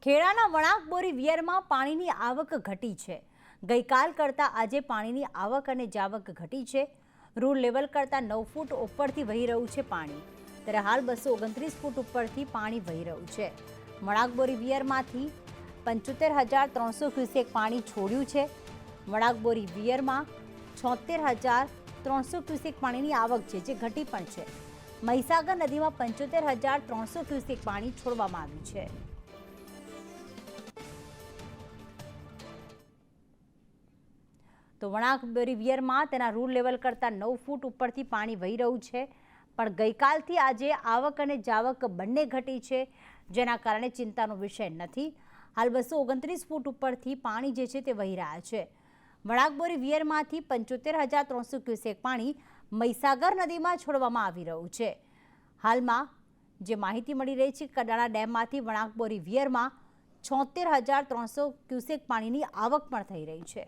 ખેડાના વણાકબોરી વિયરમાં પાણીની આવક ઘટી છે। ગઈકાલ કરતાં આજે પાણીની આવક અને જાવક ઘટી છે। રૂલ લેવલ કરતાં 9 ફૂટ ઉપરથી વહી રહ્યું છે પાણી, ત્યારે હાલ 229 ફૂટ ઉપરથી પાણી વહી રહ્યું છે। વણાકબોરી વિયરમાંથી 75,300 ક્યુસેક પાણી છોડ્યું છે। વણાકબોરી વિયરમાં 76,300 ક્યુસેક પાણીની આવક છે, જે ઘટી પણ છે। મહીસાગર નદીમાં 75,300 ક્યુસેક પાણી છોડવામાં આવ્યું છે। તો વણાકબોરી વિયરમાં તેના રૂલ લેવલ કરતાં 9 ફૂટ ઉપરથી પાણી વહી રહ્યું છે, પણ ગઈકાલથી આજે આવક અને જાવક બંને ઘટી છે, જેના કારણે ચિંતાનો વિષય નથી। હાલ 229 ફૂટ ઉપરથી પાણી જે છે તે વહી રહ્યા છે। વણાકબોરી વિયરમાંથી 75,300 ક્યુસેક પાણી મહીસાગર નદીમાં છોડવામાં આવી રહ્યું છે। હાલમાં જે માહિતી મળી રહી છે, કડાણા ડેમમાંથી વણાકબોરી વિયરમાં 76,300 ક્યુસેક પાણીની આવક પણ થઈ રહી છે।